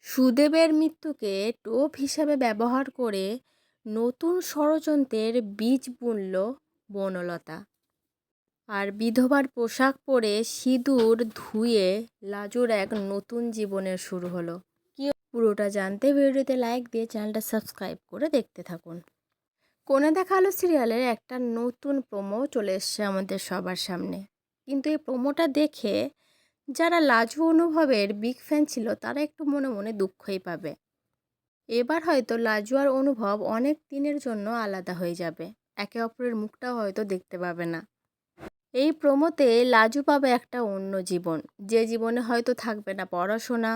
সুদেবের মৃত্যুকে টোপ হিসাবে ব্যবহার করে নতুন ষড়যন্ত্রের বীজ বুনল বনলতা। আর বিধবার পোশাক পরে সিঁদুর ধুয়ে লাজুর এক নতুন জীবনের শুরু হলো। কি পুরোটা জানতে ভিডিওতে লাইক দিয়ে চ্যানেলটা সাবস্ক্রাইব করে দেখতে থাকুন। কোণে দেখা আলো সিরিয়ালের একটা নতুন প্রোমো চলে এসছে আমাদের সবার সামনে, কিন্তু এই প্রোমোটা দেখে যারা লাজু অনুভবের বিগ ফ্যান ছিল তারা একটু মনে মনে দুঃখই পাবে। এবার হয়তো লাজু আর অনুভব অনেক দিনের জন্য আলাদা হয়ে যাবে, একে অপরের মুখটাও হয়তো দেখতে পাবে না। এই প্রোমোতে লাজু পাবে একটা অন্য জীবন, যে জীবনে হয়তো থাকবে না পড়াশোনা,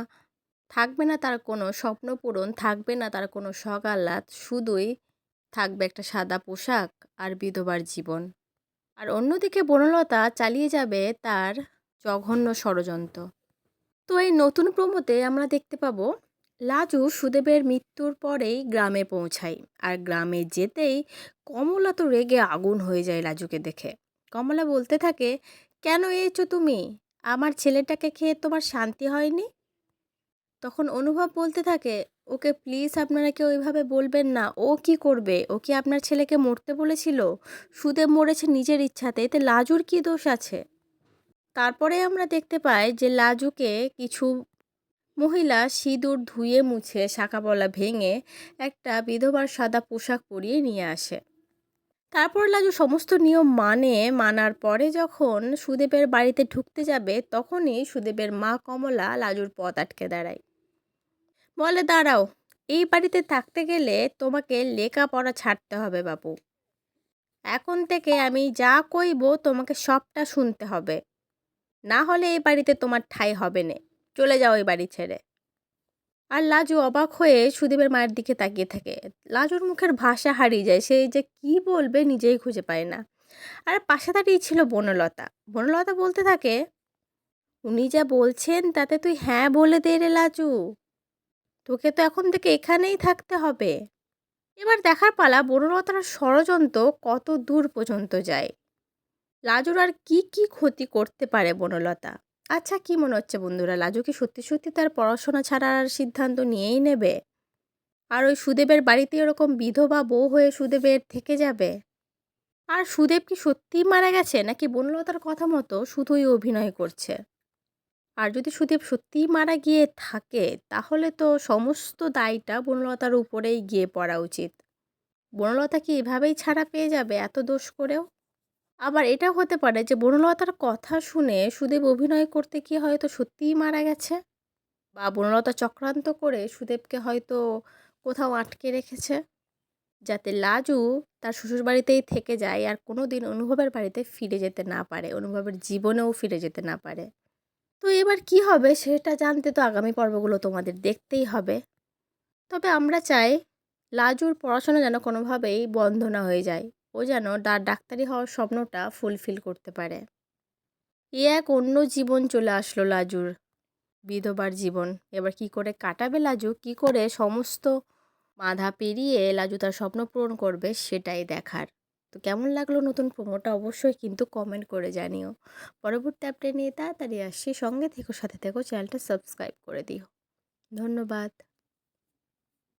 থাকবে না তার কোনো স্বপ্ন পূরণ, থাকবে না তার কোনো শখ আহ্লাদ, শুধুই থাকবে একটা সাদা পোশাক আর বিধবার জীবন। আর অন্যদিকে বনলতা চালিয়ে যাবে তার জঘন্য ষড়যন্ত্র। তো এই নতুন প্রোমোতে আমরা দেখতে পাবো লাজু সুদেবের মৃত্যুর পরেই গ্রামে পৌঁছায়। আর গ্রামে যেতেই কমলা তো রেগে আগুন হয়ে যায় লাজুকে দেখে। কমলা বলতে থাকে, কেন এসেছো তুমি? আমার ছেলেটাকে খেয়ে তোমার শান্তি হয়নি? তখন অনুভব বলতে থাকে, ওকে প্লিজ আপনারা কেউ ওইভাবে বলবেন না। ও কি করবে? ও কি আপনার ছেলেকে মরতে বলেছিল? সুদেব মরেছে নিজের ইচ্ছাতে, এতে লাজুর কি দোষ আছে? তারপরে আমরা দেখতে পাই যে লাজুকে কিছু মহিলা সিঁদুর ধুয়ে মুছে শাঁখাপলা ভেঙে একটা বিধবার সাদা পোশাক পরিয়ে নিয়ে আসে। তারপর লাজু সমস্ত নিয়ম মানার পরে যখন সুদেবের বাড়িতে ঢুকতে যাবে, তখনই সুদেবের মা কমলা লাজুর পথ আটকে দাঁড়ায়। বলে, দাঁড়াও, এই বাড়িতে থাকতে গেলে তোমাকে লেখাপড়া ছাড়তে হবে বাবু। এখন থেকে আমি যা কইব তোমাকে সবটা শুনতে হবে, না হলে এই বাড়িতে তোমার ঠাঁই হবে না। চলে যাও এই বাড়ি ছেড়ে। আর লাজু অবাক হয়ে সুদেবের মায়ের দিকে তাকিয়ে থাকে। লাজুর মুখের ভাষা হারিয়ে যায়, সে যে কি বলবে নিজেই খুঁজে পায় না। আর পাশে দাঁড়িয়ে ছিল বনলতা। বনলতা বলতে থাকে, উনি যা বলছেন তাতে তুই হ্যাঁ বলে দে রে লাজু, তোকে তো এখন থেকে এখানেই থাকতে হবে। এবার দেখার পালা বনলতার ষড়যন্ত্র কত দূর পর্যন্ত যায়। লাজুর আর কি কি ক্ষতি করতে পারে বনলতা। আচ্ছা, কি মনে হচ্ছে বন্ধুরা, লাজু কি সত্যি সত্যি তার পড়াশোনা ছাড়ার সিদ্ধান্ত নিয়েই নেবে? আর ওই সুদেবের বাড়িতে এরকম বিধবা বউ হয়ে সুদেবের থেকে যাবে? আর সুদেব কি সত্যিই মারা গেছে, নাকি বনলতার কথা মতো শুধুই অভিনয় করছে? আর যদি সুদেব সত্যিই মারা গিয়ে থাকে, তাহলে তো সমস্ত দায়টা বনলতার উপরেই গিয়ে পড়া উচিত। বনলতা কি এভাবেই ছাড়া পেয়ে যাবে এত দোষ করেও? আবার এটাও হতে পারে যে বনলতার কথা শুনে সুদেব অভিনয় করতে গিয়ে হয়তো সত্যিই মারা গেছে, বা বনলতা চক্রান্ত করে সুদেবকে হয়তো কোথাও আটকে রেখেছে, যাতে লাজু তার শ্বশুরবাড়িতেই থেকে যায় আর কোনো দিন অনুভবের বাড়িতে ফিরে যেতে না পারে, অনুভবের জীবনেও ফিরে যেতে না পারে। তো এবার কি হবে সেটা জানতে তো আগামী পর্বগুলো তোমাদের দেখতেই হবে। তবে আমরা চাই লাজুর পড়াশোনা যেন কোনোভাবেই বন্ধ না হয়ে যায়, ও যেন ডাক্তারি হওয়ার স্বপ্নটা ফুলফিল করতে পারে। এক অন্য জীবন চলে আসলো লাজুর, বিধবার জীবন। এবার কি করে কাটাবে লাজু, কি করে সমস্ত বাধা পেরিয়ে লাজু তার স্বপ্ন পূরণ করবে, সেটাই দেখার। তো কেমন লাগলো নতুন প্রোমোটা অবশ্যই কিন্তু কমেন্ট করে জানিও। পরবর্তী আপডেট নিয়ে তাড়াতাড়ি আসছি, সঙ্গে থেকো, সাথে থেকো, চ্যানেলটা সাবস্ক্রাইব করে দিও। ধন্যবাদ।